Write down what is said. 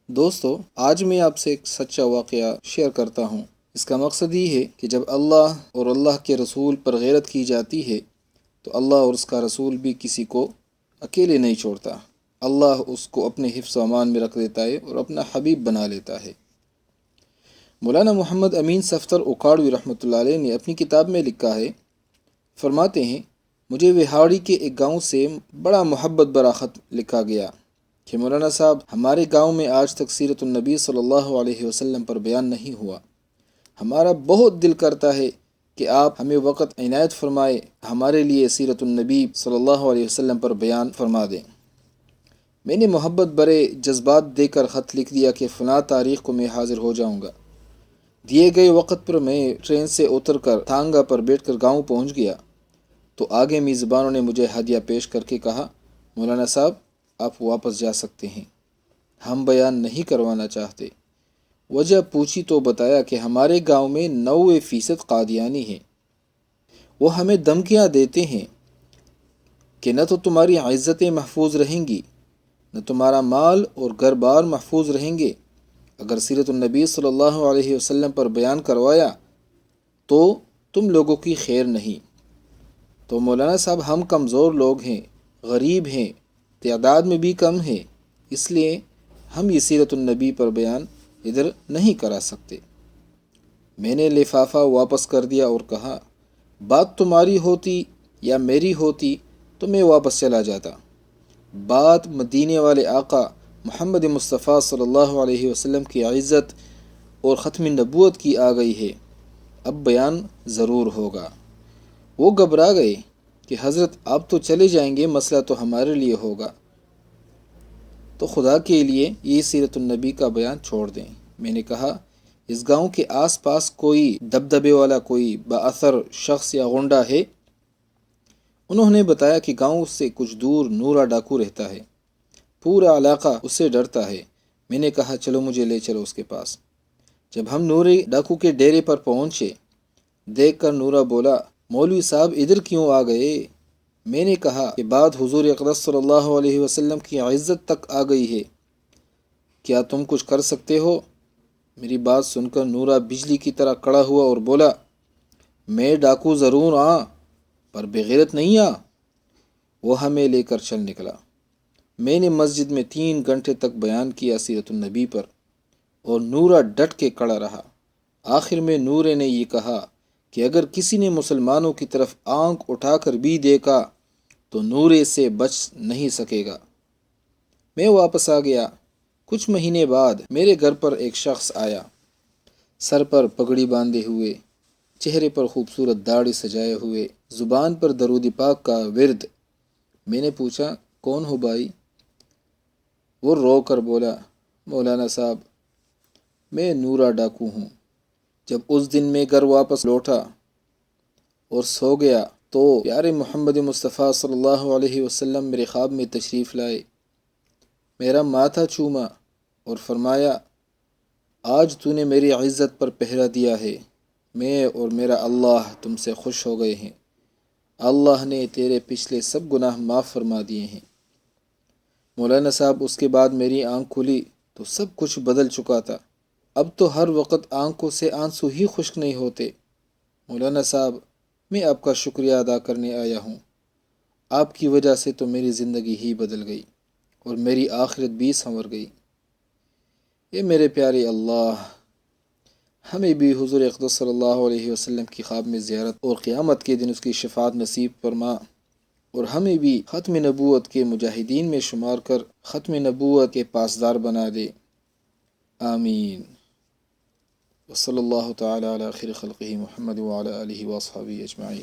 دوستو، آج میں آپ سے ایک سچا واقعہ شیئر کرتا ہوں۔ اس کا مقصد یہ ہے کہ جب اللہ اور اللہ کے رسول پر غیرت کی جاتی ہے تو اللہ اور اس کا رسول بھی کسی کو اکیلے نہیں چھوڑتا۔ اللہ اس کو اپنے حفظ و امان میں رکھ دیتا ہے اور اپنا حبیب بنا لیتا ہے۔ مولانا محمد امین صفدر اوکاڑوی رحمۃ اللہ علیہ نے اپنی کتاب میں لکھا ہے، فرماتے ہیں، مجھے وہاڑی کے ایک گاؤں سے بڑا محبت بھرا خط لکھا گیا کہ مولانا صاحب، ہمارے گاؤں میں آج تک سیرت النبی صلی اللہ علیہ وسلم پر بیان نہیں ہوا۔ ہمارا بہت دل کرتا ہے کہ آپ ہمیں وقت عنایت فرمائے، ہمارے لیے سیرت النبی صلی اللہ علیہ وسلم پر بیان فرما دیں۔ میں نے محبت بھرے جذبات دے کر خط لکھ دیا کہ فلاں تاریخ کو میں حاضر ہو جاؤں گا۔ دیے گئے وقت پر میں ٹرین سے اتر کر تھانگا پر بیٹھ کر گاؤں پہنچ گیا تو آگے میزبانوں نے مجھے ہدیہ پیش کر کے کہا، مولانا صاحب، آپ واپس جا سکتے ہیں، ہم بیان نہیں کروانا چاہتے۔ وجہ پوچھی تو بتایا کہ ہمارے گاؤں میں 90% قادیانی ہیں۔ وہ ہمیں دھمکیاں دیتے ہیں کہ نہ تو تمہاری عزتیں محفوظ رہیں گی، نہ تمہارا مال اور گھر بار محفوظ رہیں گے۔ اگر سیرت النبی صلی اللہ علیہ وسلم پر بیان کروایا تو تم لوگوں کی خیر نہیں۔ تو مولانا صاحب، ہم کمزور لوگ ہیں، غریب ہیں، تعداد میں بھی کم ہیں، اس لیے ہم یہ سیرت النبی پر بیان ادھر نہیں کرا سکتے۔ میں نے لفافہ واپس کر دیا اور کہا، بات تمہاری ہوتی یا میری ہوتی تو میں واپس چلا جاتا۔ بات مدینے والے آقا محمد مصطفیٰ صلی اللہ علیہ وسلم کی عزت اور ختم نبوت کی آ گئی ہے، اب بیان ضرور ہوگا۔ وہ گھبرا گئے کہ حضرت آپ تو چلے جائیں گے، مسئلہ تو ہمارے لیے ہوگا، تو خدا کے لیے یہ سیرت النبی کا بیان چھوڑ دیں۔ میں نے کہا، اس گاؤں کے آس پاس کوئی دبدبے والا کوئی بااثر شخص یا غنڈہ ہے؟ انہوں نے بتایا کہ گاؤں سے کچھ دور نورا ڈاکو رہتا ہے، پورا علاقہ اس سے ڈرتا ہے۔ میں نے کہا، چلو مجھے لے چلو اس کے پاس۔ جب ہم نورے ڈاکو کے ڈیرے پر پہنچے، دیکھ کر نورا بولا، مولوی صاحب ادھر کیوں آ گئے؟ میں نے کہا کہ بات حضور اقدس صلی اللہ علیہ وسلم کی عزت تک آ گئی ہے، کیا تم کچھ کر سکتے ہو؟ میری بات سن کر نورا بجلی کی طرح کڑا ہوا اور بولا، میں ڈاکو ضرور پر بغیرت نہیں وہ ہمیں لے کر چل نکلا۔ میں نے مسجد میں 3 گھنٹے تک بیان کیا سیرت النبی پر، اور نورا ڈٹ کے کڑا رہا۔ آخر میں نورے نے یہ کہا کہ اگر کسی نے مسلمانوں کی طرف آنکھ اٹھا کر بھی دیکھا تو نورے سے بچ نہیں سکے گا۔ میں واپس آ گیا۔ کچھ مہینے بعد میرے گھر پر ایک شخص آیا، سر پر پگڑی باندھے ہوئے، چہرے پر خوبصورت داڑھی سجائے ہوئے، زبان پر درود پاک کا ورد۔ میں نے پوچھا، کون ہو بھائی؟ وہ رو کر بولا، مولانا صاحب، میں نورا ڈاکو ہوں۔ جب اس دن میں گھر واپس لوٹا اور سو گیا تو پیارے محمد مصطفیٰ صلی اللہ علیہ وسلم میرے خواب میں تشریف لائے، میرا ماتھا چوما اور فرمایا، آج تو نے میری عزت پر پہرا دیا ہے، میں اور میرا اللہ تم سے خوش ہو گئے ہیں، اللہ نے تیرے پچھلے سب گناہ معاف فرما دیے ہیں۔ مولانا صاحب، اس کے بعد میری آنکھ کھلی تو سب کچھ بدل چکا تھا۔ اب تو ہر وقت آنکھوں سے آنسو ہی خشک نہیں ہوتے۔ مولانا صاحب، میں آپ کا شکریہ ادا کرنے آیا ہوں۔ آپ کی وجہ سے تو میری زندگی ہی بدل گئی اور میری آخرت بھی سنور گئی۔ یہ میرے پیارے اللہ، ہمیں بھی حضور اقدس صلی اللہ علیہ وسلم کی خواب میں زیارت اور قیامت کے دن اس کی شفاعت نصیب فرما، اور ہمیں بھی ختم نبوت کے مجاہدین میں شمار کر ختم نبوت کے پاسدار بنا دے، آمین۔ وصلی اللہ تعالی علی خیر خلقہ محمد وعلی آلہ واصحابہ اجمعین۔